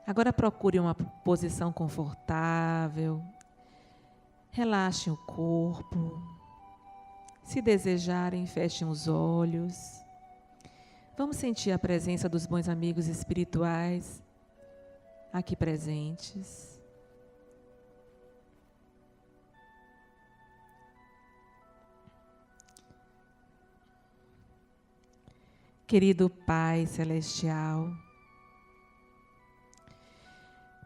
Agora procure uma posição confortável. Relaxem o corpo. Se desejarem, fechem os olhos. Vamos sentir a presença dos bons amigos espirituais aqui presentes. Querido Pai Celestial,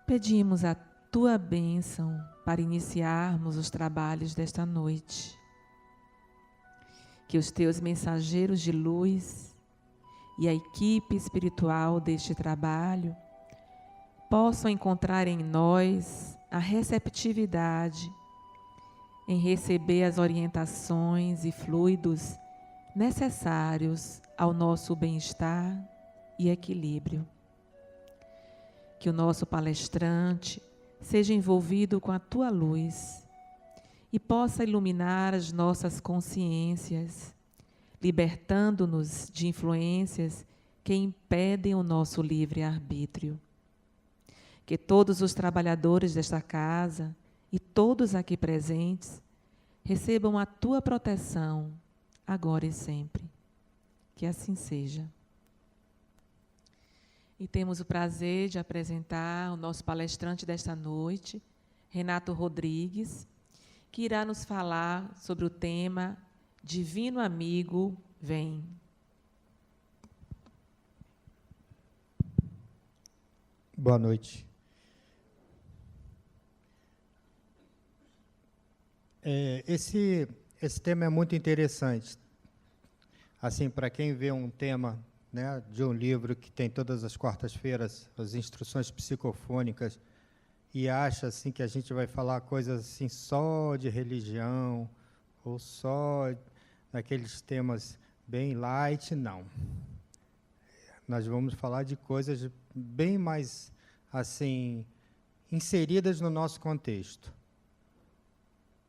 pedimos a Tua bênção para iniciarmos os trabalhos desta noite. Que os Teus mensageiros de luz e a equipe espiritual deste trabalho possam encontrar em nós a receptividade em receber as orientações e fluidos necessários ao nosso bem-estar e equilíbrio. Que o nosso palestrante seja envolvido com a Tua luz e possa iluminar as nossas consciências, libertando-nos de influências que impedem o nosso livre-arbítrio. Que todos os trabalhadores desta casa e todos aqui presentes recebam a Tua proteção, agora e sempre. Que assim seja. E temos o prazer de apresentar o nosso palestrante desta noite, Renato Rodrigues, que irá nos falar sobre o tema Divino Amigo, Vem. Boa noite. Esse tema é muito interessante. Assim, para quem vê um tema, né, de um livro que tem todas as quartas-feiras as instruções psicofônicas e acha assim que a gente vai falar coisas assim só de religião ou só daqueles temas bem light, não. Nós vamos falar de coisas bem mais assim inseridas no nosso contexto.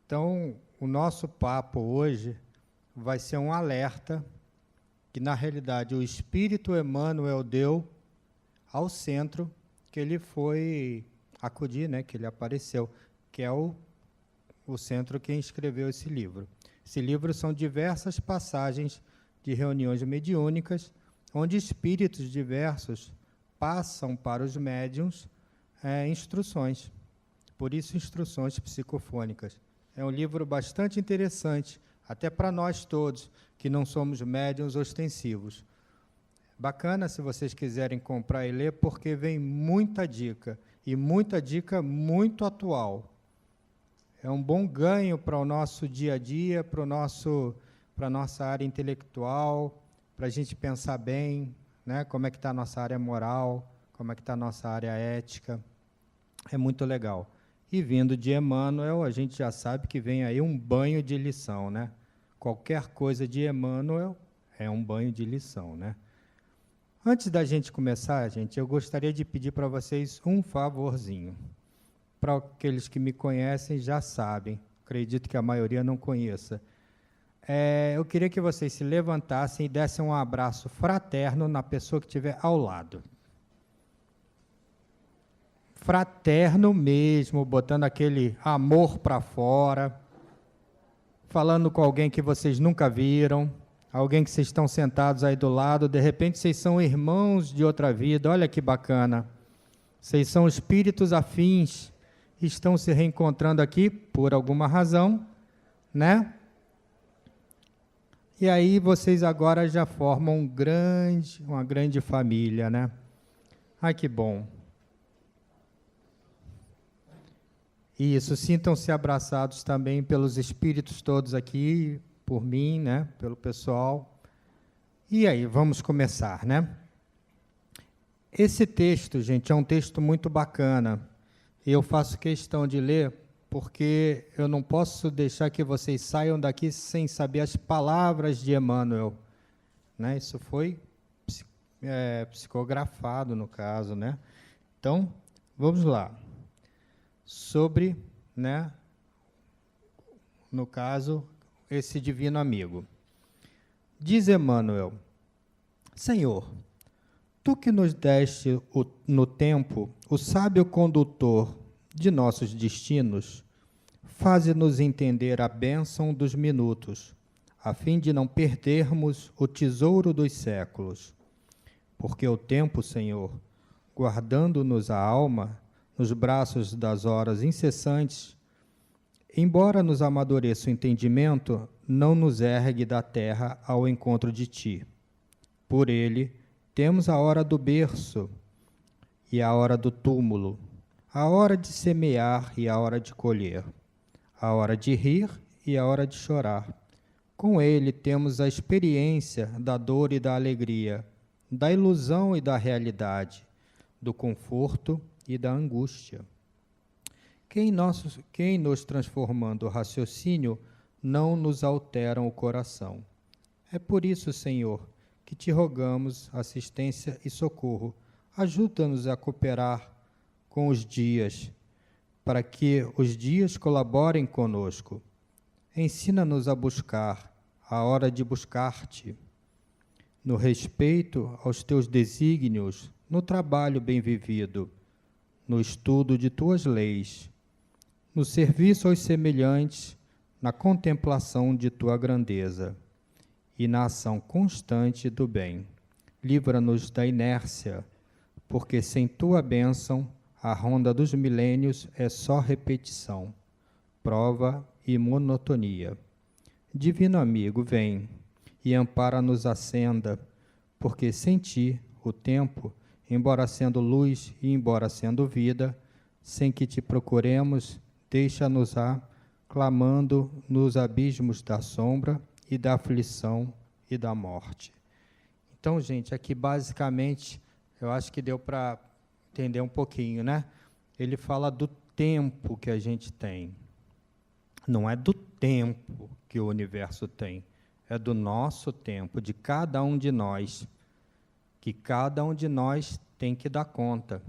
Então, o nosso papo hoje vai ser um alerta que, na realidade, o Espírito Emmanuel deu ao centro que ele foi acudir, né, que ele apareceu, que é o centro que escreveu esse livro. Esse livro são diversas passagens de reuniões mediúnicas, onde espíritos diversos passam para os médiuns instruções. Por isso, instruções psicofônicas. É um livro bastante interessante, até para nós todos, que não somos médiuns ostensivos. Bacana se vocês quiserem comprar e ler, porque vem muita dica, e muita dica muito atual. É um bom ganho para o nosso dia a dia, para a nossa área intelectual, para a gente pensar bem, né, como é que está a nossa área moral, como é que está a nossa área ética. É muito legal. E vindo de Emmanuel, a gente já sabe que vem aí um banho de lição, né? Qualquer coisa de Emmanuel é um banho de lição, né? Antes da gente começar, gente, eu gostaria de pedir para vocês um favorzinho. Para aqueles que me conhecem já sabem, acredito que a maioria não conheça. Eu queria que vocês se levantassem e dessem um abraço fraterno na pessoa que estiver ao lado. Fraterno mesmo, botando aquele amor para fora, falando com alguém que vocês nunca viram, alguém que vocês estão sentados aí do lado, de repente vocês são irmãos de outra vida, olha que bacana. Vocês são espíritos afins, estão se reencontrando aqui por alguma razão, né? E aí vocês agora já formam uma grande família, né? Ai, que bom. Isso, sintam-se abraçados também pelos espíritos todos aqui, por mim, né, pelo pessoal. E aí, vamos começar, né? Esse texto, gente, é um texto muito bacana. Eu faço questão de ler, porque eu não posso deixar que vocês saiam daqui sem saber as palavras de Emmanuel, né? Isso foi psicografado, no caso, né? Então, vamos lá. Sobre, né, no caso, esse divino amigo. Diz Emmanuel: Senhor, Tu que nos deste no tempo o sábio condutor de nossos destinos, faze-nos entender a bênção dos minutos, a fim de não perdermos o tesouro dos séculos. Porque o tempo, Senhor, guardando-nos a alma nos braços das horas incessantes, embora nos amadureça o entendimento, não nos ergue da terra ao encontro de ti. Por ele, temos a hora do berço e a hora do túmulo, a hora de semear e a hora de colher, a hora de rir e a hora de chorar. Com ele temos a experiência da dor e da alegria, da ilusão e da realidade, do conforto e da angústia. Quem nos transformando o raciocínio não nos alteram o coração. É por isso, Senhor, que te rogamos assistência e socorro. Ajuda-nos a cooperar com os dias, para que os dias colaborem conosco. Ensina-nos a buscar a hora de buscar-te, no respeito aos teus desígnios, no trabalho bem vivido, no estudo de tuas leis, no serviço aos semelhantes, na contemplação de tua grandeza e na ação constante do bem. Livra-nos da inércia, porque sem tua bênção, a ronda dos milênios é só repetição, prova e monotonia. Divino amigo, vem e ampara-nos a senda, porque sem ti, o tempo, embora sendo luz e embora sendo vida, sem que te procuremos, deixa-nos-á clamando nos abismos da sombra e da aflição e da morte. Então, gente, aqui basicamente, eu acho que deu para entender um pouquinho, né? Ele fala do tempo que a gente tem. Não é do tempo que o universo tem, é do nosso tempo, de cada um de nós, que cada um de nós tem que dar conta.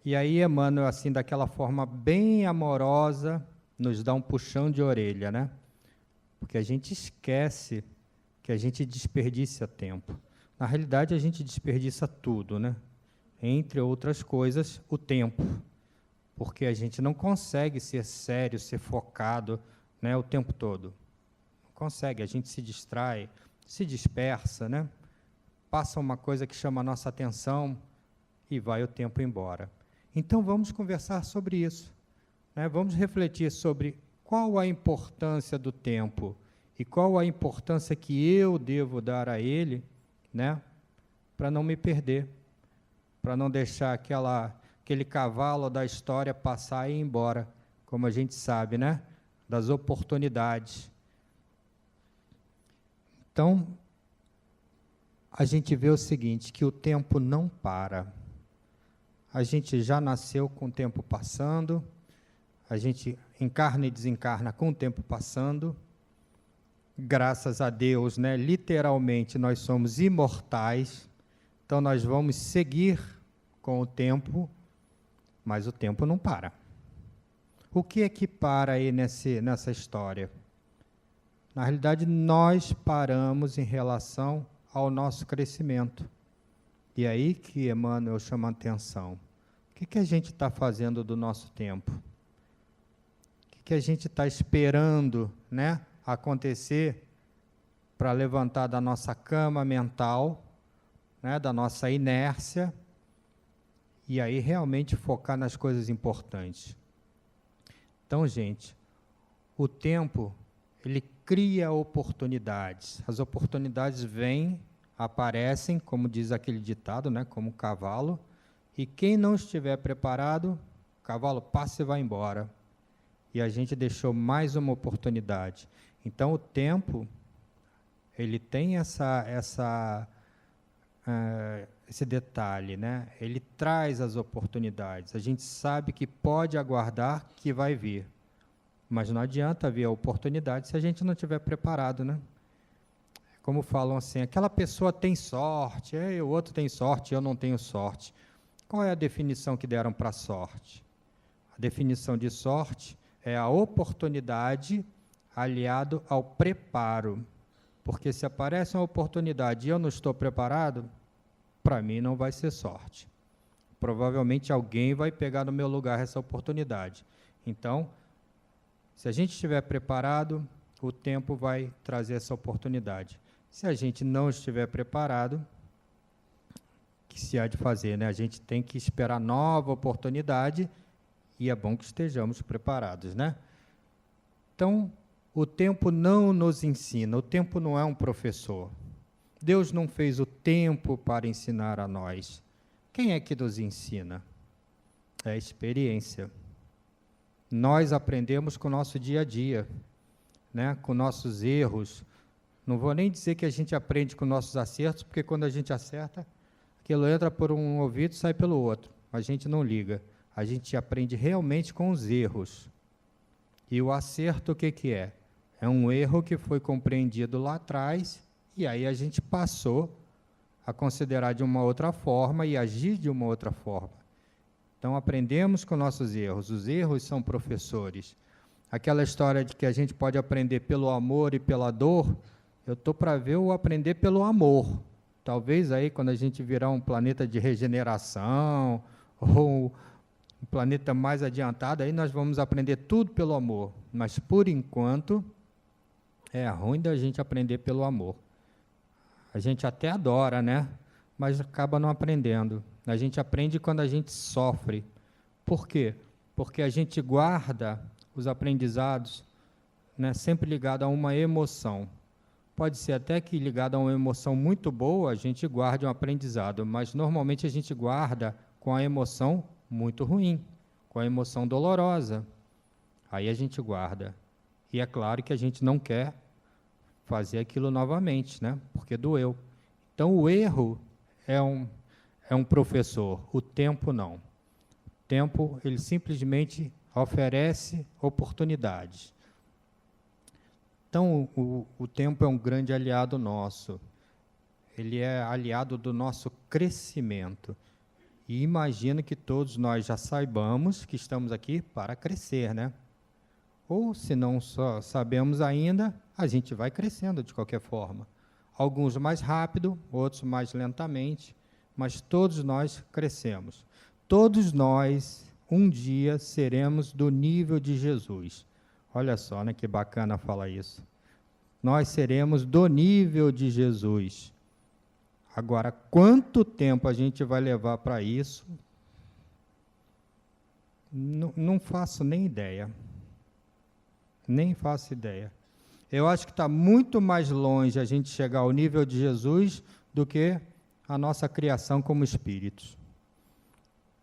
E aí Emmanuel, assim, daquela forma bem amorosa, nos dá um puxão de orelha, né? Porque a gente esquece que a gente desperdiça tempo. Na realidade, a gente desperdiça tudo, né? Entre outras coisas, o tempo. Porque a gente não consegue ser sério, ser focado, né, o tempo todo. Não consegue, a gente se distrai, se dispersa, né? Passa uma coisa que chama a nossa atenção e vai o tempo embora. Então, vamos conversar sobre isso. Né? Vamos refletir sobre qual a importância do tempo e qual a importância que eu devo dar a ele, né, para não me perder, para não deixar aquele cavalo da história passar e ir embora, como a gente sabe, né, das oportunidades. Então, a gente vê o seguinte, que o tempo não para. A gente já nasceu com o tempo passando, a gente encarna e desencarna com o tempo passando. Graças a Deus, né, literalmente, nós somos imortais, então nós vamos seguir com o tempo, mas o tempo não para. O que é que para aí nessa história? Na realidade, nós paramos em relação ao nosso crescimento. E aí que Emmanuel chama a atenção. O que a gente está fazendo do nosso tempo? O que a gente está esperando, né, acontecer para levantar da nossa cama mental, né, da nossa inércia, e aí realmente focar nas coisas importantes. Então, gente, o tempo, ele cria oportunidades. As oportunidades vêm, aparecem, como diz aquele ditado, né, como um cavalo, e quem não estiver preparado, o cavalo passa e vai embora. E a gente deixou mais uma oportunidade. Então, o tempo, ele tem esse detalhe, né? Ele traz as oportunidades. A gente sabe que pode aguardar que vai vir. Mas não adianta vir a oportunidade se a gente não estiver preparado, né? Como falam assim, aquela pessoa tem sorte, o outro tem sorte, eu não tenho sorte. Qual é a definição que deram para sorte? A definição de sorte é a oportunidade aliado ao preparo. Porque se aparece uma oportunidade e eu não estou preparado, para mim não vai ser sorte. Provavelmente alguém vai pegar no meu lugar essa oportunidade. Então, se a gente estiver preparado, o tempo vai trazer essa oportunidade. Se a gente não estiver preparado, o que se há de fazer, né? A gente tem que esperar nova oportunidade e é bom que estejamos preparados, né? Então, o tempo não nos ensina, o tempo não é um professor. Deus não fez o tempo para ensinar a nós. Quem é que nos ensina? É a experiência. Nós aprendemos com o nosso dia a dia, né? Com nossos erros. Não vou nem dizer que a gente aprende com nossos acertos, porque quando a gente acerta, aquilo entra por um ouvido e sai pelo outro. A gente não liga. A gente aprende realmente com os erros. E o acerto, o que que é? É um erro que foi compreendido lá atrás, e aí a gente passou a considerar de uma outra forma e agir de uma outra forma. Então, aprendemos com nossos erros. Os erros são professores. Aquela história de que a gente pode aprender pelo amor e pela dor, eu estou para ver o aprender pelo amor. Talvez aí, quando a gente virar um planeta de regeneração, ou um planeta mais adiantado, aí nós vamos aprender tudo pelo amor. Mas, por enquanto, é ruim da gente aprender pelo amor. A gente até adora, né? Mas acaba não aprendendo. A gente aprende quando a gente sofre. Por quê? Porque a gente guarda os aprendizados, né, sempre ligado a uma emoção. Pode ser até que ligado a uma emoção muito boa, a gente guarde um aprendizado, mas normalmente a gente guarda com a emoção muito ruim, com a emoção dolorosa. Aí a gente guarda. E é claro que a gente não quer fazer aquilo novamente, né? Porque doeu. Então, o erro é um professor, o tempo não. O tempo, ele simplesmente oferece oportunidades. Então, o tempo é um grande aliado nosso. Ele é aliado do nosso crescimento. E imagino que todos nós já saibamos que estamos aqui para crescer, né? Ou, se não só sabemos ainda, a gente vai crescendo de qualquer forma. Alguns mais rápido, outros mais lentamente, mas todos nós crescemos. Todos nós, um dia, seremos do nível de Jesus. Olha só, né, que bacana falar isso. Nós seremos do nível de Jesus. Agora, quanto tempo a gente vai levar para isso? Não faço nem ideia. Nem faço ideia. Eu acho que está muito mais longe a gente chegar ao nível de Jesus do que a nossa criação como espíritos.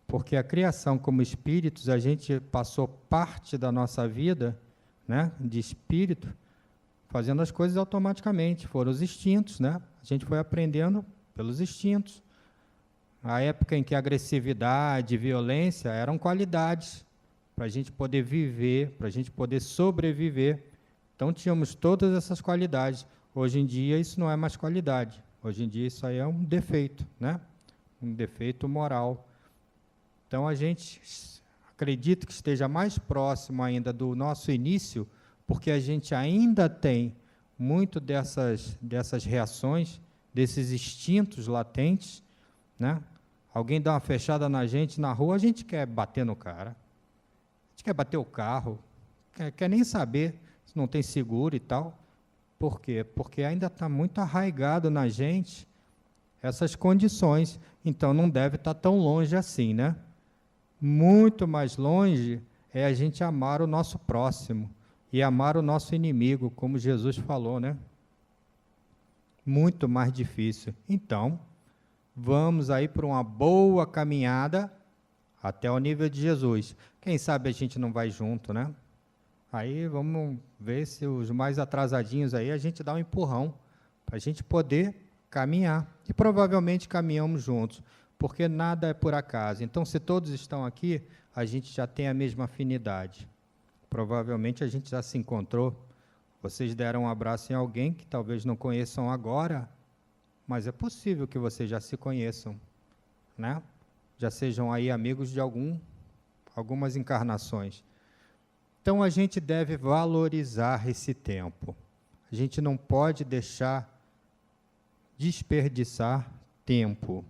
Porque a criação como espíritos, a gente passou parte da nossa vida, né, de espírito, fazendo as coisas automaticamente. Foram os instintos, né? A gente foi aprendendo pelos instintos. A época em que a agressividade e violência eram qualidades para a gente poder viver, para a gente poder sobreviver. Então, tínhamos todas essas qualidades. Hoje em dia, isso não é mais qualidade. Hoje em dia, isso aí é um defeito, né? Um defeito moral. Então, a gente acredita que esteja mais próximo ainda do nosso início, porque a gente ainda tem muito dessas reações, desses instintos latentes, né? Alguém dá uma fechada na gente na rua, a gente quer bater no cara. A gente quer bater o carro, quer nem saber se não tem seguro e tal. Por quê? Porque ainda está muito arraigado na gente essas condições. Então, não deve estar tão longe assim, né? Muito mais longe é a gente amar o nosso próximo e amar o nosso inimigo, como Jesus falou, né? Muito mais difícil. Então, vamos aí para uma boa caminhada até o nível de Jesus. Quem sabe a gente não vai junto, né? Aí vamos ver se os mais atrasadinhos aí a gente dá um empurrão para a gente poder caminhar. E provavelmente caminhamos juntos, porque nada é por acaso. Então, se todos estão aqui, a gente já tem a mesma afinidade. Provavelmente a gente já se encontrou. Vocês deram um abraço em alguém que talvez não conheçam agora, mas é possível que vocês já se conheçam, né? Já sejam aí amigos de algumas encarnações. Então, a gente deve valorizar esse tempo. A gente não pode deixar desperdiçar tempo.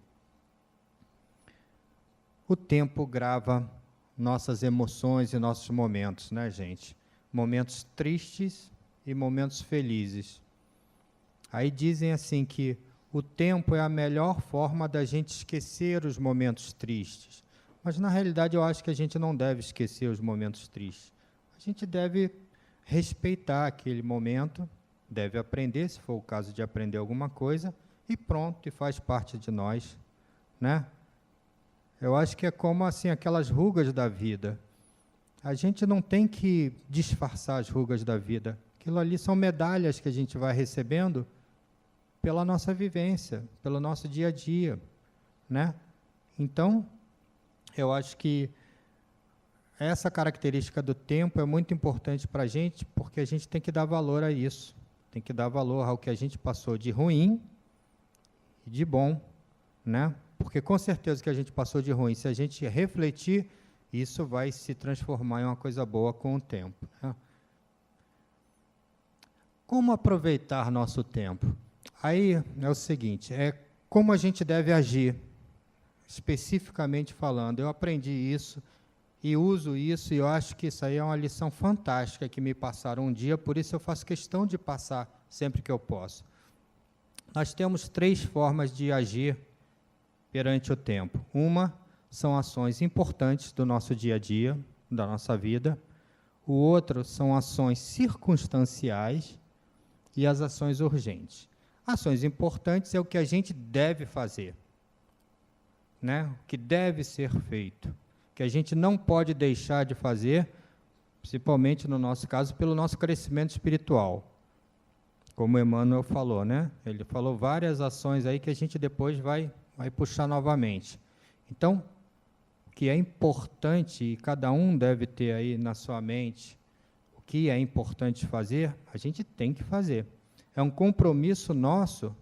o tempo grava nossas emoções e nossos momentos, né, gente? Momentos tristes e momentos felizes. Aí dizem assim que o tempo é a melhor forma da gente esquecer os momentos tristes. Mas, na realidade, eu acho que a gente não deve esquecer os momentos tristes. A gente deve respeitar aquele momento, deve aprender, se for o caso de aprender alguma coisa, e pronto, e faz parte de nós, né? Eu acho que é como assim aquelas rugas da vida. A gente não tem que disfarçar as rugas da vida. Aquilo ali são medalhas que a gente vai recebendo pela nossa vivência, pelo nosso dia a dia, né? Então, eu acho que essa característica do tempo é muito importante para a gente, porque a gente tem que dar valor a isso, tem que dar valor ao que a gente passou de ruim e de bom, né? Porque com certeza que a gente passou de ruim, se a gente refletir, isso vai se transformar em uma coisa boa com o tempo, né? Como aproveitar nosso tempo? Aí é o seguinte, é como a gente deve agir, especificamente falando. Eu aprendi isso e uso isso, e eu acho que isso aí é uma lição fantástica que me passaram um dia, por isso eu faço questão de passar sempre que eu posso. Nós temos 3 formas de agir perante o tempo. Uma são ações importantes do nosso dia a dia, da nossa vida. O outro são ações circunstanciais e as ações urgentes. Ações importantes é o que a gente deve fazer, né? O que deve ser feito, que a gente não pode deixar de fazer, principalmente no nosso caso, pelo nosso crescimento espiritual. Como Emmanuel falou, né? Ele falou várias ações aí que a gente depois vai puxar novamente. Então, o que é importante, e cada um deve ter aí na sua mente, o que é importante fazer, a gente tem que fazer. É um compromisso nosso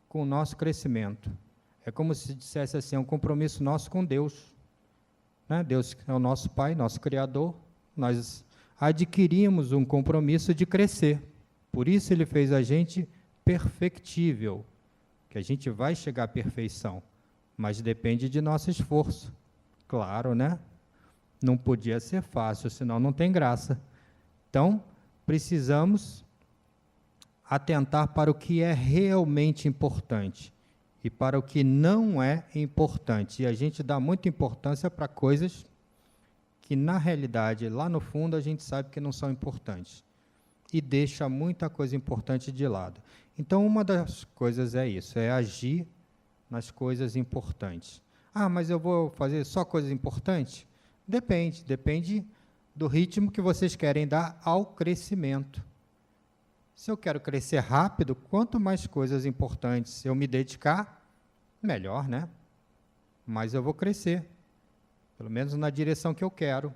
com o nosso crescimento. É como se dissesse assim, é um compromisso nosso com Deus, né? Deus é o nosso Pai, nosso Criador. Nós adquirimos um compromisso de crescer. Por isso Ele fez a gente perfectível, que a gente vai chegar à perfeição, mas depende de nosso esforço. Claro, né? Não podia ser fácil, senão não tem graça. Então, precisamos atentar para o que é realmente importante e para o que não é importante. E a gente dá muita importância para coisas que, na realidade, lá no fundo, a gente sabe que não são importantes. E deixa muita coisa importante de lado. Então, uma das coisas é isso, é agir nas coisas importantes. Ah, mas eu vou fazer só coisas importantes? Depende do ritmo que vocês querem dar ao crescimento. Se eu quero crescer rápido, quanto mais coisas importantes eu me dedicar, melhor, né? Mas eu vou crescer, pelo menos na direção que eu quero.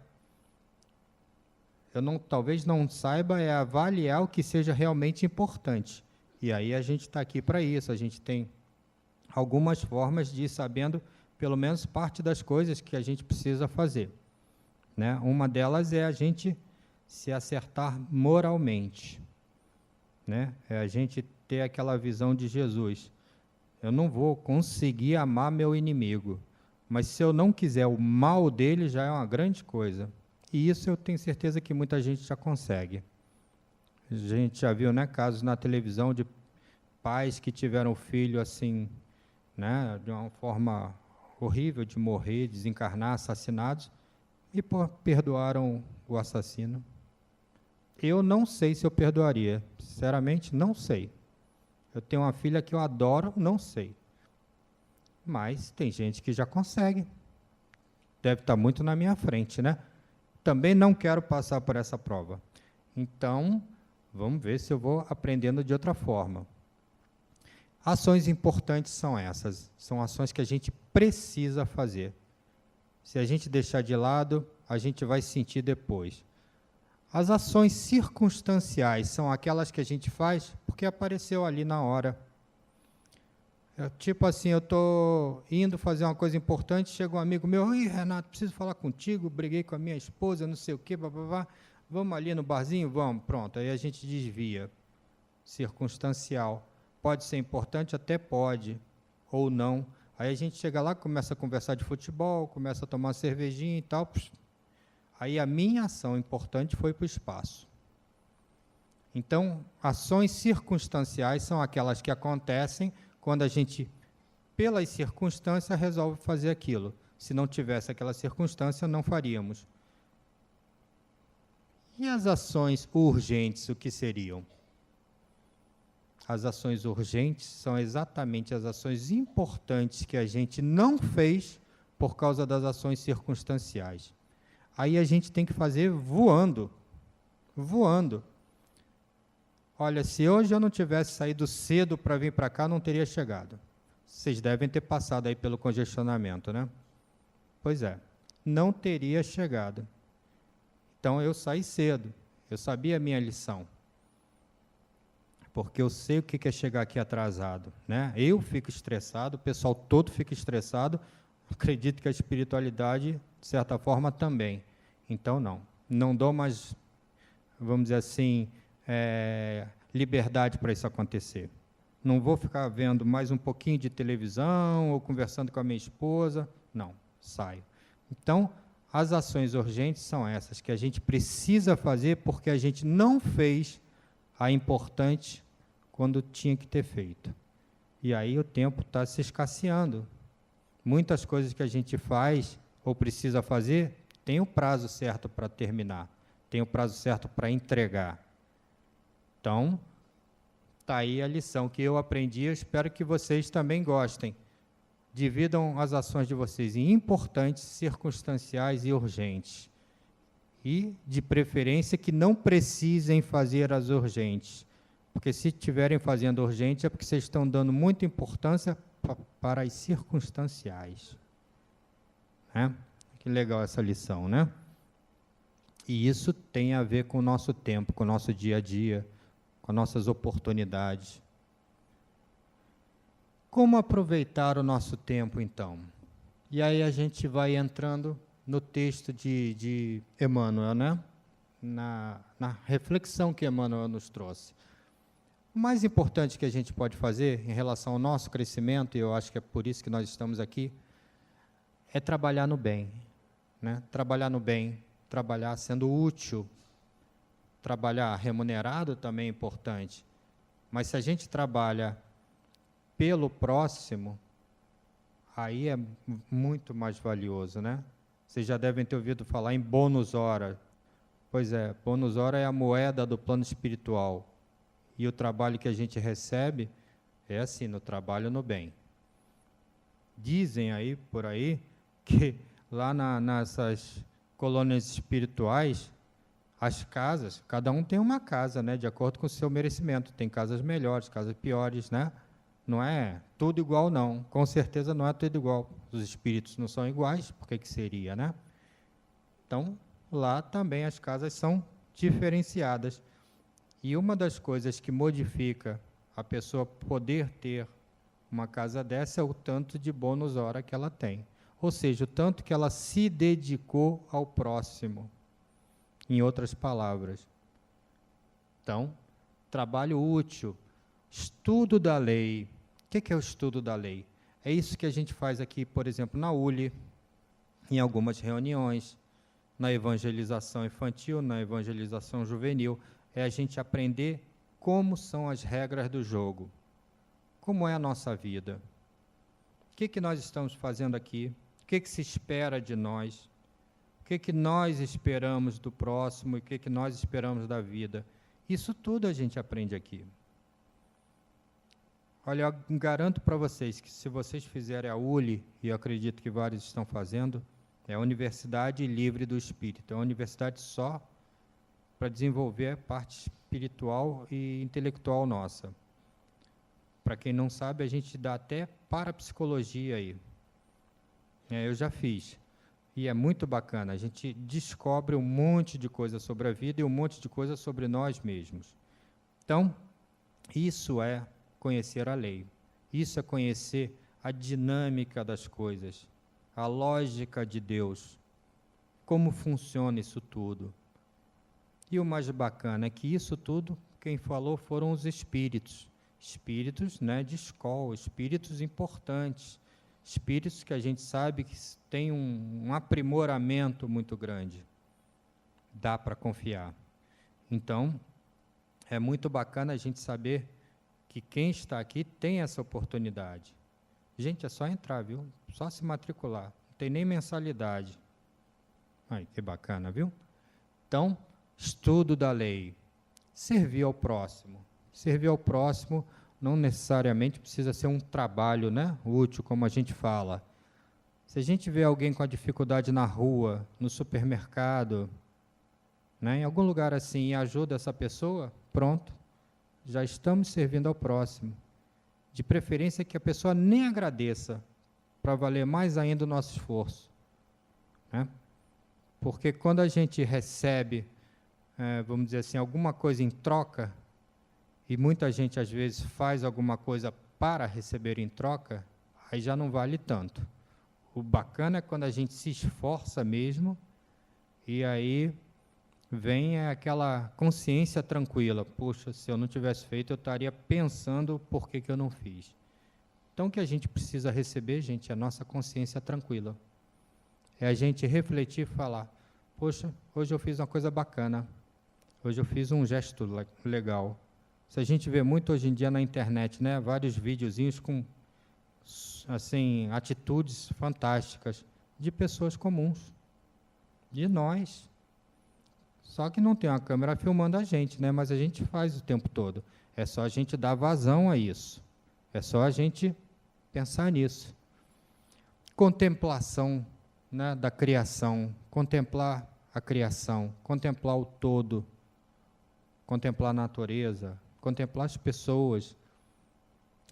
Eu talvez não saiba avaliar o que seja realmente importante. E aí a gente está aqui para isso, a gente tem algumas formas de ir sabendo, pelo menos, parte das coisas que a gente precisa fazer, né? Uma delas é a gente se acertar moralmente, né? É a gente ter aquela visão de Jesus. Eu não vou conseguir amar meu inimigo, mas se eu não quiser o mal dele, já é uma grande coisa. E isso eu tenho certeza que muita gente já consegue. A gente já viu, né, casos na televisão de pais que tiveram filho assim, né, de uma forma horrível de morrer, desencarnar, assassinados, e perdoaram o assassino. Eu não sei se eu perdoaria, sinceramente, não sei. Eu tenho uma filha que eu adoro, não sei. Mas tem gente que já consegue. Deve estar muito na minha frente, né? Também não quero passar por essa prova. Então, vamos ver se eu vou aprendendo de outra forma. Ações importantes são essas. São ações que a gente precisa fazer. Se a gente deixar de lado, a gente vai sentir depois. As ações circunstanciais são aquelas que a gente faz porque apareceu ali na hora. Tipo assim, eu estou indo fazer uma coisa importante, chega um amigo meu, oi, Renato, preciso falar contigo, briguei com a minha esposa, não sei o quê, blá, blá, blá. Vamos ali no barzinho? Vamos, pronto, aí a gente desvia. Circunstancial. Pode ser importante? Até pode, ou não, Aí a gente chega lá, começa a conversar de futebol, começa a tomar uma cervejinha e tal. Aí a minha ação importante foi para o espaço. Então, ações circunstanciais são aquelas que acontecem quando a gente, pelas circunstâncias, resolve fazer aquilo. Se não tivesse aquela circunstância, não faríamos. E as ações urgentes, o que seriam? As ações urgentes são exatamente as ações importantes que a gente não fez por causa das ações circunstanciais. Aí a gente tem que fazer voando. Voando. Olha, se hoje eu não tivesse saído cedo para vir para cá, não teria chegado. Vocês devem ter passado aí pelo congestionamento, né? Pois é, não teria chegado. Então eu saí cedo, eu sabia a minha lição. Porque eu sei o que é chegar aqui atrasado, né? Eu fico estressado, o pessoal todo fica estressado, acredito que a espiritualidade, de certa forma, também. Então, não dou mais, vamos dizer assim, liberdade para isso acontecer. Não vou ficar vendo mais um pouquinho de televisão ou conversando com a minha esposa, não, saio. Então, as ações urgentes são essas, que a gente precisa fazer porque a gente não fez a importante quando tinha que ter feito. E aí o tempo está se escasseando. Muitas coisas que a gente faz ou precisa fazer, tem o prazo certo para terminar, tem o prazo certo para entregar. Então, está aí a lição que eu aprendi, eu espero que vocês também gostem. Dividam as ações de vocês em importantes, circunstanciais e urgentes. E, de preferência, que não precisem fazer as urgentes. Porque se estiverem fazendo urgente, é porque vocês estão dando muita importância para as circunstanciais. Né? Que legal essa lição, né? E isso tem a ver com o nosso tempo, com o nosso dia a dia, com as nossas oportunidades. Como aproveitar o nosso tempo, então? E aí a gente vai entrando no texto de Emmanuel, né? Na reflexão que Emmanuel nos trouxe. O mais importante que a gente pode fazer em relação ao nosso crescimento, e eu acho que é por isso que nós estamos aqui, é trabalhar no bem. Né? Trabalhar no bem, trabalhar sendo útil, trabalhar remunerado também é importante. Mas se a gente trabalha pelo próximo, aí é muito mais valioso, né? Vocês já devem ter ouvido falar em bônus hora. Pois é, bônus hora é a moeda do plano espiritual. E o trabalho que a gente recebe é assim, no trabalho no bem. Dizem aí, por aí, que lá nessas colônias espirituais, as casas, cada um tem uma casa, né, de acordo com o seu merecimento. Tem casas melhores, casas piores, né? Não é tudo igual, não. Com certeza não é tudo igual. Os espíritos não são iguais, por que seria, né? Então, lá também as casas são diferenciadas. E uma das coisas que modifica a pessoa poder ter uma casa dessa é o tanto de bônus hora que ela tem. Ou seja, o tanto que ela se dedicou ao próximo. Em outras palavras. Então, trabalho útil, estudo da lei. O que é o estudo da lei? É isso que a gente faz aqui, por exemplo, na ULE, em algumas reuniões, na evangelização infantil, na evangelização juvenil, é a gente aprender como são as regras do jogo, como é a nossa vida, o que nós estamos fazendo aqui, o que se espera de nós, o que nós esperamos do próximo e o que nós esperamos da vida. Isso tudo a gente aprende aqui. Olha, eu garanto para vocês que se vocês fizerem a ULE, e eu acredito que vários estão fazendo, é a Universidade Livre do Espírito, é uma universidade só para desenvolver a parte espiritual e intelectual nossa. Para quem não sabe, a gente dá até parapsicologia aí. Eu já fiz. E é muito bacana, a gente descobre um monte de coisa sobre a vida e um monte de coisa sobre nós mesmos. Então, isso é conhecer a lei. Isso é conhecer a dinâmica das coisas, a lógica de Deus, como funciona isso tudo. E o mais bacana é que isso tudo, quem falou foram os espíritos. Espíritos, né, de escola, espíritos importantes, espíritos que a gente sabe que têm um aprimoramento muito grande. Dá para confiar. Então, é muito bacana a gente saber que quem está aqui tem essa oportunidade. Gente, é só entrar, viu? Só se matricular. Não tem nem mensalidade. Ai, que bacana, viu? Então, estudo da lei. Servir ao próximo. Servir ao próximo não necessariamente precisa ser um trabalho, né, útil, como a gente fala. Se a gente vê alguém com a dificuldade na rua, no supermercado, né, em algum lugar assim, e ajuda essa pessoa, pronto, já estamos servindo ao próximo. De preferência que a pessoa nem agradeça, para valer mais ainda o nosso esforço. Né? Porque quando a gente recebe, vamos dizer assim, alguma coisa em troca, e muita gente às vezes faz alguma coisa para receber em troca, aí já não vale tanto. O bacana é quando a gente se esforça mesmo, e aí vem aquela consciência tranquila. Poxa, se eu não tivesse feito, eu estaria pensando por que eu não fiz. Então, o que a gente precisa receber, gente, é a nossa consciência tranquila. É a gente refletir e falar, poxa, hoje eu fiz uma coisa bacana, hoje eu fiz um gesto legal. Se a gente vê muito hoje em dia na internet, né, vários videozinhos com assim, atitudes fantásticas de pessoas comuns, de nós. Só que não tem uma câmera filmando a gente, né, mas a gente faz o tempo todo. É só a gente dar vazão a isso. É só a gente pensar nisso. Contemplação, né, da criação, contemplar a criação, contemplar o todo, contemplar a natureza, contemplar as pessoas.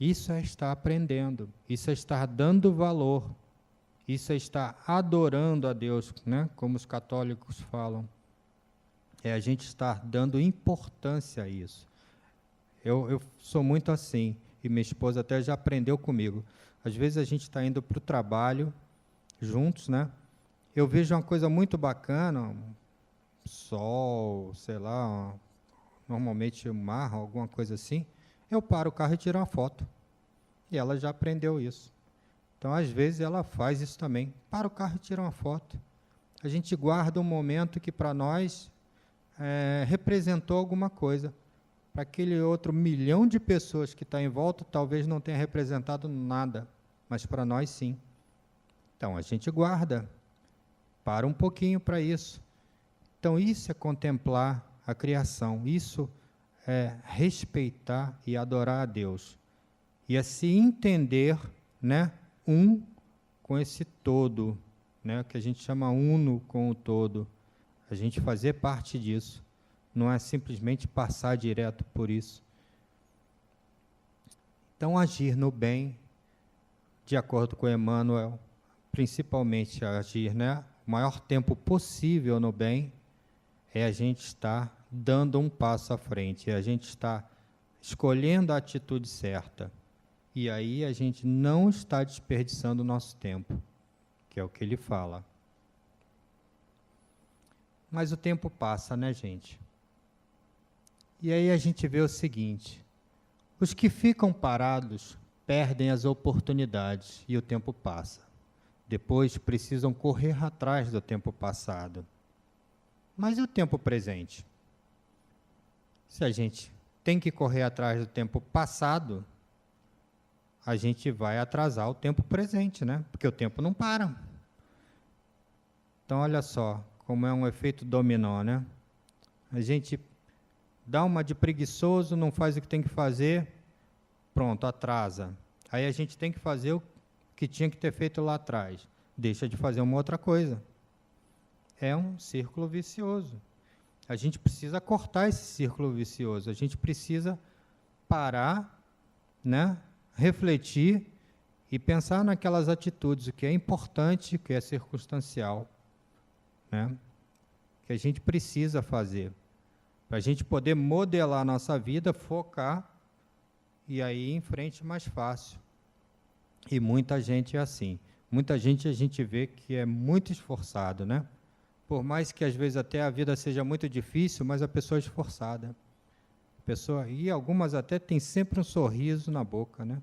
Isso é estar aprendendo, isso é estar dando valor, isso é estar adorando a Deus, né? Como os católicos falam. É a gente estar dando importância a isso. Eu sou muito assim, e minha esposa até já aprendeu comigo. Às vezes a gente está indo para o trabalho, juntos, né? Eu vejo uma coisa muito bacana, um sol, sei lá, normalmente um mar, alguma coisa assim, eu paro o carro e tiro uma foto. E ela já aprendeu isso. Então, às vezes, ela faz isso também. Para o carro e tira uma foto. A gente guarda um momento que, para nós, representou alguma coisa. Para aquele outro milhão de pessoas que está em volta, talvez não tenha representado nada, mas para nós, sim. Então, a gente guarda. Para um pouquinho para isso. Então, isso é contemplar a criação, isso é respeitar e adorar a Deus. E é se entender, né, um com esse todo, né, que a gente chama uno com o todo. A gente fazer parte disso, não é simplesmente passar direto por isso. Então, agir no bem, de acordo com Emmanuel, principalmente agir, né, o maior tempo possível no bem, é a gente estar dando um passo à frente, é a gente estar escolhendo a atitude certa. E aí a gente não está desperdiçando o nosso tempo, que é o que ele fala. Mas o tempo passa, né, gente? E aí a gente vê o seguinte, os que ficam parados perdem as oportunidades e o tempo passa. Depois precisam correr atrás do tempo passado. Mas e o tempo presente? Se a gente tem que correr atrás do tempo passado, a gente vai atrasar o tempo presente, né? Porque o tempo não para. Então, olha só, como é um efeito dominó, né? A gente dá uma de preguiçoso, não faz o que tem que fazer, pronto, atrasa. Aí a gente tem que fazer o que tinha que ter feito lá atrás. Deixa de fazer uma outra coisa. É um círculo vicioso. A gente precisa cortar esse círculo vicioso. A gente precisa parar, né, refletir e pensar naquelas atitudes, o que é importante, o que é circunstancial, né, que a gente precisa fazer, para a gente poder modelar a nossa vida, focar, e aí ir em frente mais fácil. E muita gente é assim. Muita gente a gente vê que é muito esforçado, né? Por mais que às vezes até a vida seja muito difícil, mas a pessoa é esforçada. E algumas até têm sempre um sorriso na boca, né?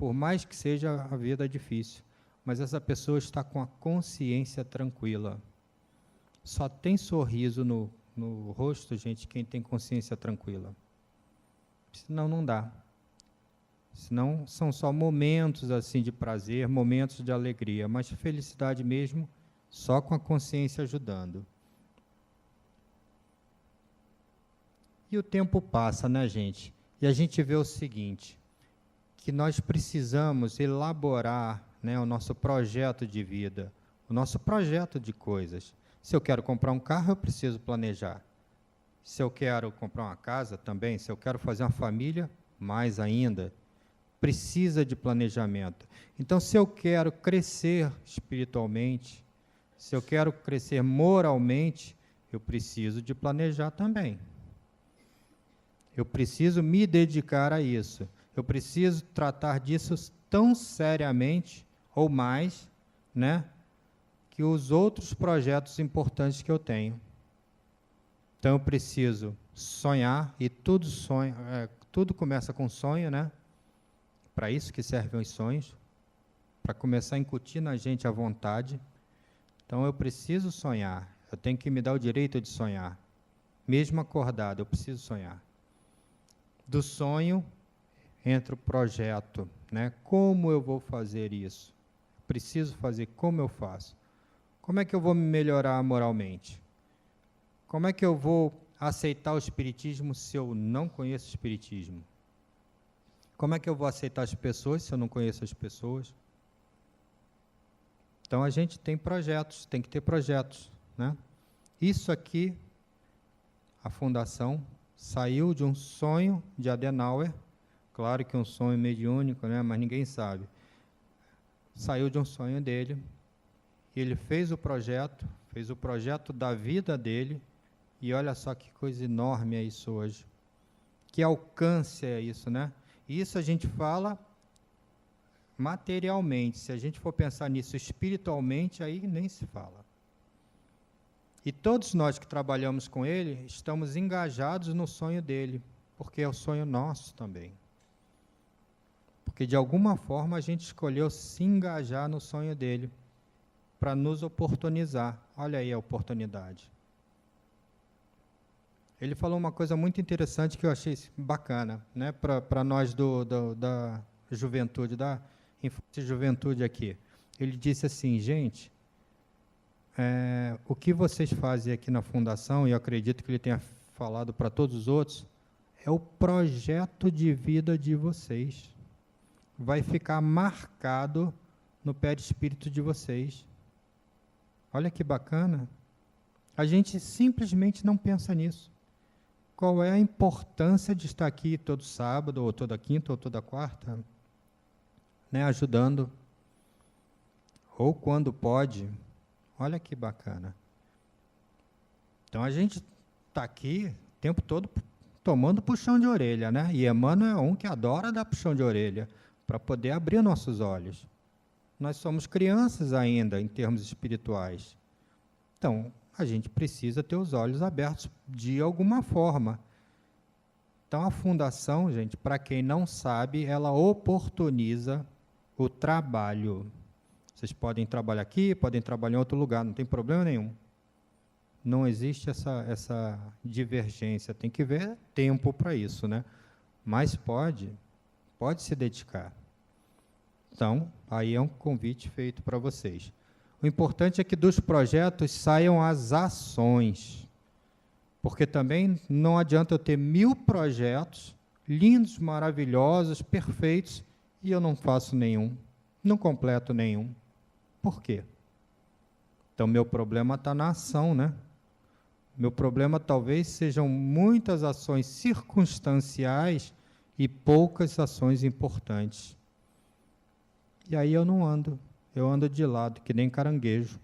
por mais que seja a vida difícil, mas essa pessoa está com a consciência tranquila. Só tem sorriso no rosto, gente, quem tem consciência tranquila. Senão não dá. Senão são só momentos assim de prazer, momentos de alegria, mas felicidade mesmo só com a consciência ajudando. E o tempo passa, né, gente? E a gente vê o seguinte, que nós precisamos elaborar, né, o nosso projeto de vida, o nosso projeto de coisas. Se eu quero comprar um carro, eu preciso planejar. Se eu quero comprar uma casa, também. Se eu quero fazer uma família, mais ainda. Precisa de planejamento. Então, se eu quero crescer espiritualmente, se eu quero crescer moralmente, eu preciso de planejar também. Eu preciso me dedicar a isso. Eu preciso tratar disso tão seriamente, ou mais, né, que os outros projetos importantes que eu tenho. Então, eu preciso sonhar, e tudo começa com sonho, né? Para isso que servem os sonhos, para começar a incutir na gente a vontade. Então, eu preciso sonhar, eu tenho que me dar o direito de sonhar. Mesmo acordado, eu preciso sonhar. Do sonho, entra o projeto, né? Como eu vou fazer isso? Preciso fazer, como eu faço? Como é que eu vou me melhorar moralmente? Como é que eu vou aceitar o Espiritismo se eu não conheço o Espiritismo? Como é que eu vou aceitar as pessoas se eu não conheço as pessoas? Então, a gente tem projetos, tem que ter projetos, né? Isso aqui, a Fundação, saiu de um sonho de Adenauer, claro que um sonho mediúnico, né? Mas ninguém sabe. Saiu de um sonho dele, e ele fez o projeto da vida dele, e olha só que coisa enorme é isso hoje. Que alcance é isso, né? Isso a gente fala materialmente. Se a gente for pensar nisso espiritualmente, aí nem se fala. E todos nós que trabalhamos com ele, estamos engajados no sonho dele, porque é o sonho nosso também. Porque de alguma forma a gente escolheu se engajar no sonho dele, para nos oportunizar. Olha aí a oportunidade. Ele falou uma coisa muito interessante que eu achei bacana, né, para nós da juventude, da infância e juventude aqui. Ele disse assim, gente, o que vocês fazem aqui na Fundação, e eu acredito que ele tenha falado para todos os outros, é o projeto de vida de vocês. Vai ficar marcado no perispírito de vocês. Olha que bacana. A gente simplesmente não pensa nisso. Qual é a importância de estar aqui todo sábado, ou toda quinta, ou toda quarta, né, ajudando, ou quando pode. Olha que bacana. Então, a gente está aqui o tempo todo tomando puxão de orelha, né? E Emmanuel é um que adora dar puxão de orelha, para poder abrir nossos olhos. Nós somos crianças ainda, em termos espirituais. Então, a gente precisa ter os olhos abertos de alguma forma. Então, a Fundação, gente, para quem não sabe, ela oportuniza o trabalho. Vocês podem trabalhar aqui, podem trabalhar em outro lugar, não tem problema nenhum. Não existe essa divergência, tem que ver tempo para isso, né? Mas pode se dedicar. Então, aí é um convite feito para vocês. O importante é que dos projetos saiam as ações, porque também não adianta eu ter 1000 projetos, lindos, maravilhosos, perfeitos, e eu não faço nenhum, não completo nenhum. Por quê? Então, meu problema está na ação, né? Meu problema talvez sejam muitas ações circunstanciais e poucas ações importantes. E aí eu não ando. Eu ando de lado, que nem caranguejo.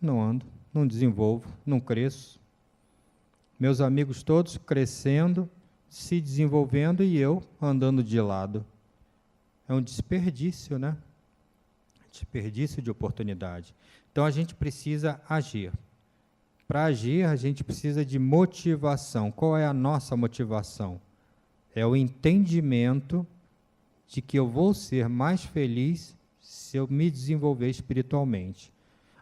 Não ando, não desenvolvo, não cresço. Meus amigos todos crescendo, se desenvolvendo e eu andando de lado. É um desperdício, né? Desperdício de oportunidade. Então, a gente precisa agir. Para agir, a gente precisa de motivação. Qual é a nossa motivação? É o entendimento de que eu vou ser mais feliz se eu me desenvolver espiritualmente.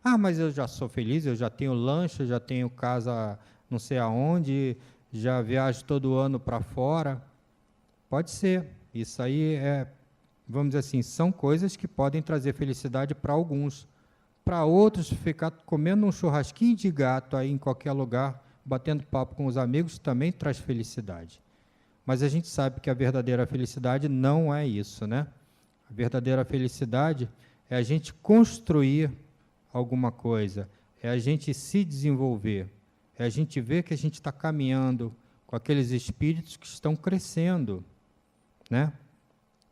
Ah, mas eu já sou feliz, eu já tenho lanche, eu já tenho casa não sei aonde, já viajo todo ano para fora. Pode ser. Isso aí vamos dizer assim, são coisas que podem trazer felicidade para alguns. Para outros, ficar comendo um churrasquinho de gato aí em qualquer lugar, batendo papo com os amigos, também traz felicidade. Mas a gente sabe que a verdadeira felicidade não é isso, né? A verdadeira felicidade é a gente construir alguma coisa, é a gente se desenvolver, é a gente ver que a gente está caminhando com aqueles espíritos que estão crescendo, né?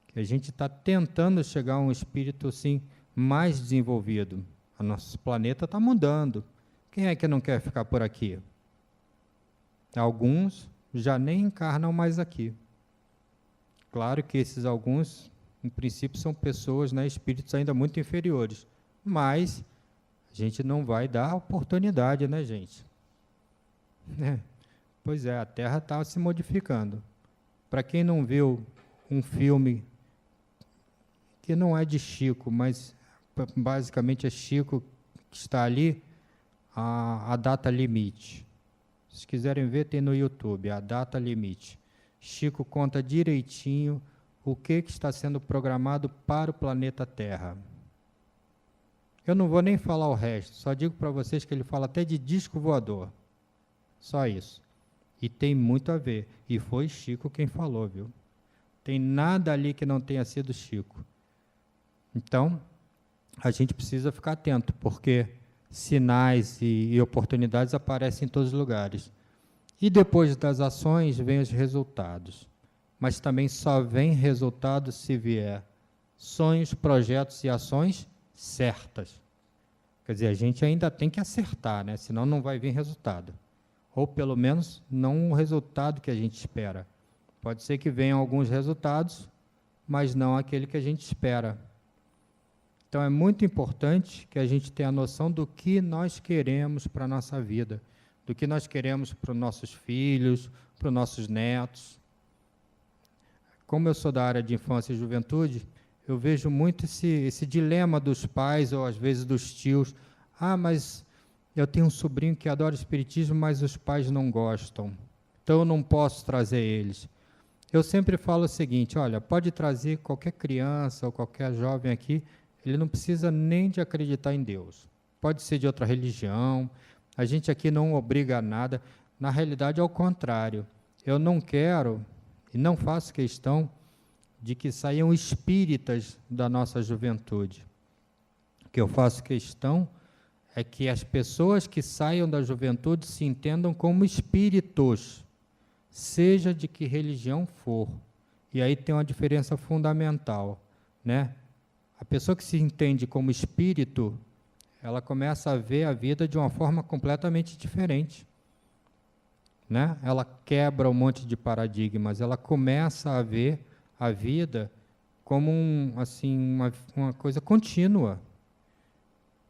Que a gente está tentando chegar a um espírito assim mais desenvolvido. O nosso planeta está mudando. Quem é que não quer ficar por aqui? Alguns já nem encarnam mais aqui. Claro que esses alguns, em princípio, são pessoas, né, espíritos ainda muito inferiores. Mas a gente não vai dar oportunidade, né, gente? Pois é, a Terra está se modificando. Para quem não viu um filme que não é de Chico, mas basicamente é Chico que está ali, a Data Limite. Se quiserem ver, tem no YouTube, a Data Limite. Chico conta direitinho o que está sendo programado para o planeta Terra. Eu não vou nem falar o resto, só digo para vocês que ele fala até de disco voador. Só isso. E tem muito a ver. E foi Chico quem falou, viu? Tem nada ali que não tenha sido Chico. Então, a gente precisa ficar atento, porque sinais e oportunidades aparecem em todos os lugares. E depois das ações, vêm os resultados. Mas também só vem resultado se vier sonhos, projetos e ações certas. Quer dizer, a gente ainda tem que acertar, né? Senão não vai vir resultado. Ou, pelo menos, não o resultado que a gente espera. Pode ser que venham alguns resultados, mas não aquele que a gente espera. Então, é muito importante que a gente tenha a noção do que nós queremos para a nossa vida, do que nós queremos para os nossos filhos, para os nossos netos. Como eu sou da área de infância e juventude, eu vejo muito esse dilema dos pais, ou às vezes dos tios. Ah, mas eu tenho um sobrinho que adora espiritismo, mas os pais não gostam, então eu não posso trazer eles. Eu sempre falo o seguinte, olha, pode trazer qualquer criança ou qualquer jovem aqui, ele não precisa nem de acreditar em Deus. Pode ser de outra religião, a gente aqui não obriga a nada. Na realidade, é o contrário. Eu não quero e não faço questão de que saiam espíritas da nossa juventude. O que eu faço questão é que as pessoas que saiam da juventude se entendam como espíritos, seja de que religião for. E aí tem uma diferença fundamental, né? A pessoa que se entende como espírito, ela começa a ver a vida de uma forma completamente diferente, né? Ela quebra um monte de paradigmas, ela começa a ver a vida como uma coisa contínua,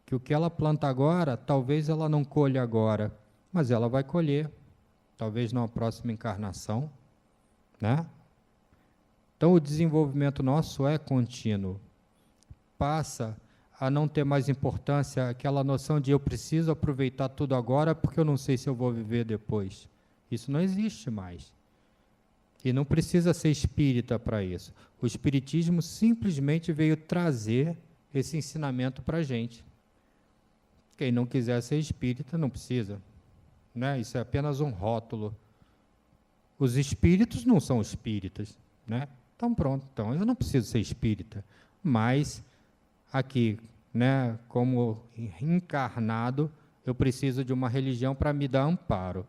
que o que ela planta agora, talvez ela não colha agora, mas ela vai colher, talvez numa próxima encarnação, né? Então, o desenvolvimento nosso é contínuo. Passa a não ter mais importância aquela noção de eu preciso aproveitar tudo agora porque eu não sei se eu vou viver depois. Isso não existe mais. E não precisa ser espírita para isso. O espiritismo simplesmente veio trazer esse ensinamento para a gente. Quem não quiser ser espírita não precisa, né? Isso é apenas um rótulo. Os espíritos não são espíritas, né? Então pronto, então eu não preciso ser espírita, mas aqui, né, como encarnado, eu preciso de uma religião para me dar amparo.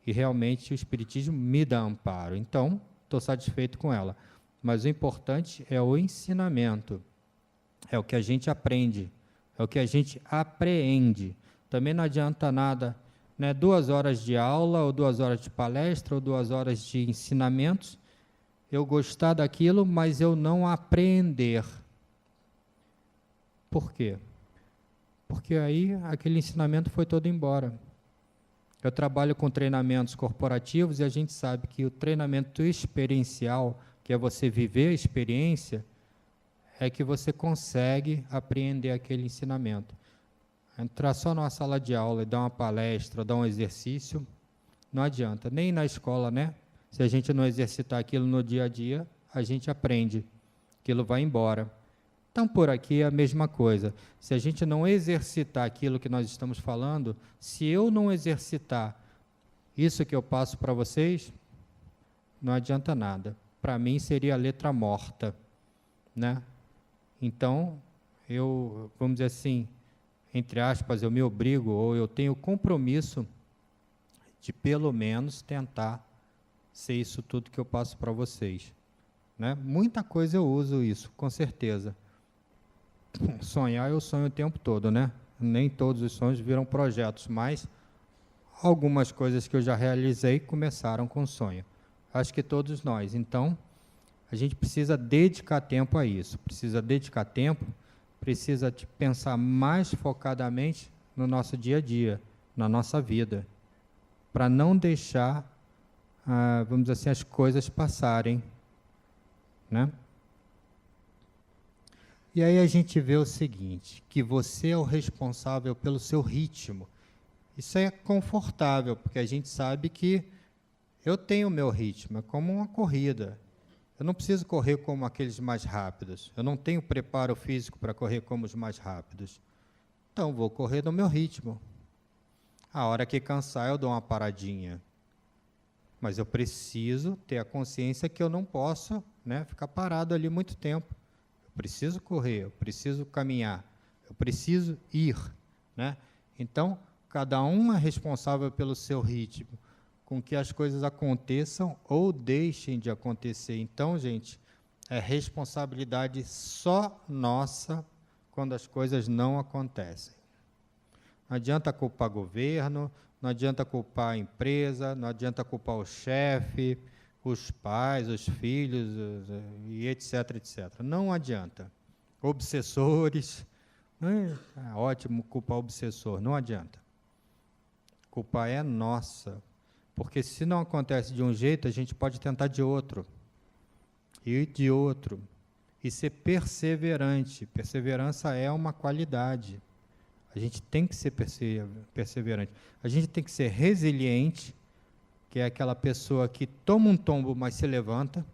E realmente o espiritismo me dá amparo. Então, estou satisfeito com ela. Mas o importante é o ensinamento. É o que a gente aprende, é o que a gente apreende. Também não adianta nada, né, 2 horas de aula, ou 2 horas de palestra, ou 2 horas de ensinamentos, eu gostar daquilo, mas eu não aprender. Por quê? Porque aí aquele ensinamento foi todo embora. Eu trabalho com treinamentos corporativos e a gente sabe que o treinamento experiencial que é você viver a experiência, é que você consegue apreender aquele ensinamento. Entrar só numa sala de aula e dar uma palestra, dar um exercício, não adianta. Nem na escola, né? Se a gente não exercitar aquilo no dia a dia, a gente aprende. Aquilo vai embora. Então, por aqui é a mesma coisa. Se a gente não exercitar aquilo que nós estamos falando, se eu não exercitar isso que eu passo para vocês, não adianta nada. Para mim seria a letra morta, né? Então, vamos dizer assim, entre aspas, eu me obrigo, ou eu tenho compromisso de pelo menos tentar ser isso tudo que eu passo para vocês, né? Muita coisa eu uso isso, com certeza. Sonhar eu sonho o tempo todo, né? Nem todos os sonhos viram projetos, mas algumas coisas que eu já realizei começaram com sonho. Acho que todos nós. Então, a gente precisa dedicar tempo a isso. Precisa dedicar tempo, precisa pensar mais focadamente no nosso dia a dia, na nossa vida, para não deixar, vamos dizer assim, as coisas passarem, né? E aí a gente vê o seguinte, que você é o responsável pelo seu ritmo. Isso é confortável, porque a gente sabe que eu tenho o meu ritmo, é como uma corrida. Eu não preciso correr como aqueles mais rápidos. Eu não tenho preparo físico para correr como os mais rápidos. Então, vou correr no meu ritmo. A hora que cansar, eu dou uma paradinha. Mas eu preciso ter a consciência que eu não posso, né, ficar parado ali muito tempo. Preciso correr, eu preciso caminhar, eu preciso ir, né? Então, cada um é responsável pelo seu ritmo, com que as coisas aconteçam ou deixem de acontecer. Então, gente, é responsabilidade só nossa quando as coisas não acontecem. Não adianta culpar governo, não adianta culpar a empresa, não adianta culpar o chefe, os pais, os filhos, e etc, etc. Não adianta. Obsessores, é ótimo culpar o obsessor, não adianta. Culpa é nossa, porque se não acontece de um jeito, a gente pode tentar de outro, e de outro, e ser perseverante. Perseverança é uma qualidade. A gente tem que ser perseverante. A gente tem que ser resiliente, que é aquela pessoa que toma um tombo, mas se levanta,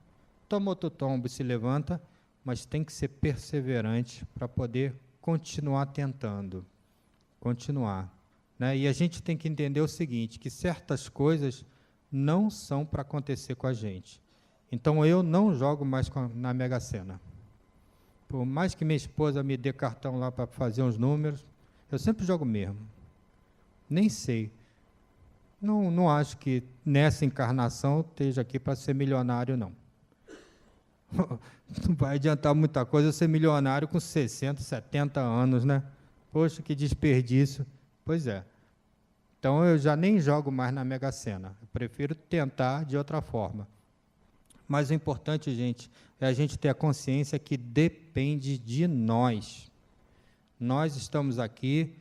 toma outro tombo e se levanta, mas tem que ser perseverante para poder continuar tentando, continuar, né? E a gente tem que entender o seguinte, que certas coisas não são para acontecer com a gente. Então, eu não jogo mais na Mega Sena. Por mais que minha esposa me dê cartão lá para fazer uns números, eu sempre jogo mesmo. Nem sei. Não acho que nessa encarnação eu esteja aqui para ser milionário, não. Não vai adiantar muita coisa eu ser milionário com 60, 70 anos, né? Poxa, que desperdício. Pois é. Então, eu já nem jogo mais na Mega Sena. Eu prefiro tentar de outra forma. Mas o importante, gente, é a gente ter a consciência que depende de nós. Nós estamos aqui,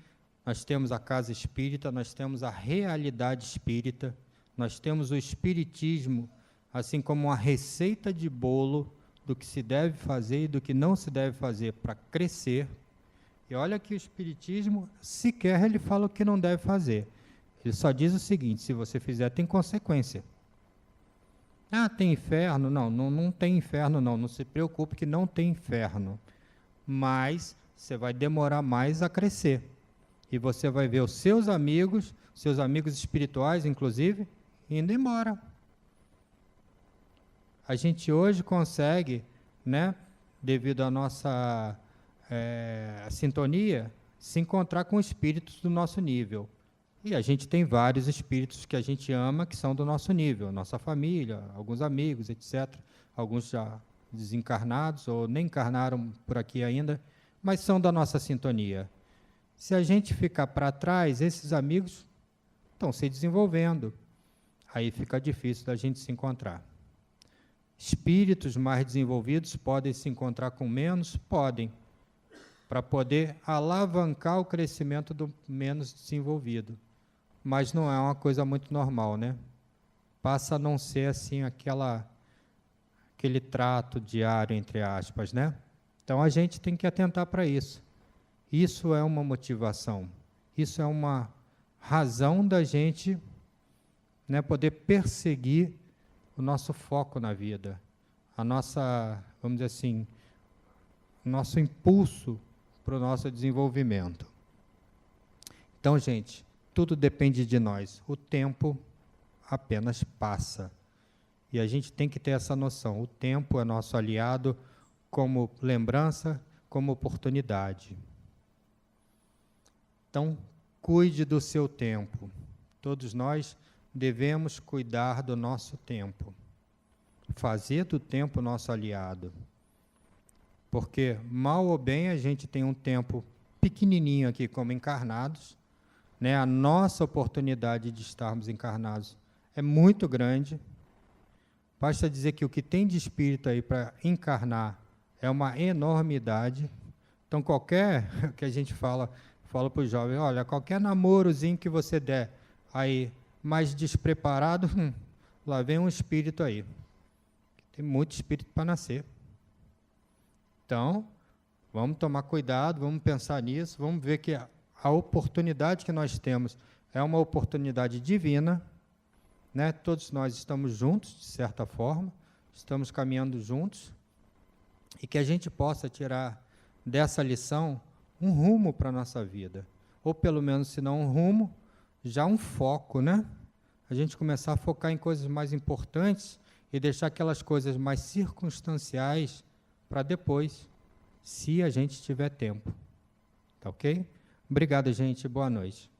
nós temos a casa espírita, nós temos a realidade espírita, nós temos o espiritismo, assim como uma receita de bolo do que se deve fazer e do que não se deve fazer para crescer. E olha que o espiritismo, sequer ele fala o que não deve fazer. Ele só diz o seguinte, se você fizer, tem consequência. Ah, tem inferno? Não tem inferno, não se preocupe que não tem inferno. Mas você vai demorar mais a crescer. E você vai ver os seus amigos espirituais, inclusive, indo embora. A gente hoje consegue, né, devido à nossa sintonia, se encontrar com espíritos do nosso nível. E a gente tem vários espíritos que a gente ama, que são do nosso nível, nossa família, alguns amigos, etc. Alguns já desencarnados ou nem encarnaram por aqui ainda, mas são da nossa sintonia. Se a gente ficar para trás, esses amigos estão se desenvolvendo. Aí fica difícil da gente se encontrar. Espíritos mais desenvolvidos podem se encontrar com menos? Podem, para poder alavancar o crescimento do menos desenvolvido. Mas não é uma coisa muito normal, né? Passa a não ser assim aquela aquele trato diário, entre aspas, né? Então, a gente tem que atentar para isso. Isso é uma motivação. Isso é uma razão da gente, né, poder perseguir o nosso foco na vida, a nossa, vamos dizer assim, o nosso impulso para o nosso desenvolvimento. Então, gente, tudo depende de nós. O tempo apenas passa. E a gente tem que ter essa noção. O tempo é nosso aliado como lembrança, como oportunidade. Então, cuide do seu tempo. Todos nós devemos cuidar do nosso tempo. Fazer do tempo nosso aliado. Porque, mal ou bem, a gente tem um tempo pequenininho aqui como encarnados, né? A nossa oportunidade de estarmos encarnados é muito grande. Basta dizer que o que tem de espírito aí para encarnar é uma enormidade. Então, qualquer que a gente fala para os jovens, olha, qualquer namorozinho que você der aí mais despreparado, lá vem um espírito aí. Tem muito espírito para nascer. Então, vamos tomar cuidado, vamos pensar nisso, vamos ver que a oportunidade que nós temos é uma oportunidade divina, né? Todos nós estamos juntos, de certa forma, estamos caminhando juntos, e que a gente possa tirar dessa lição um rumo para a nossa vida, ou pelo menos, se não um rumo, já um foco, né? A gente começar a focar em coisas mais importantes e deixar aquelas coisas mais circunstanciais para depois, se a gente tiver tempo. Tá ok? Obrigado, gente. Boa noite.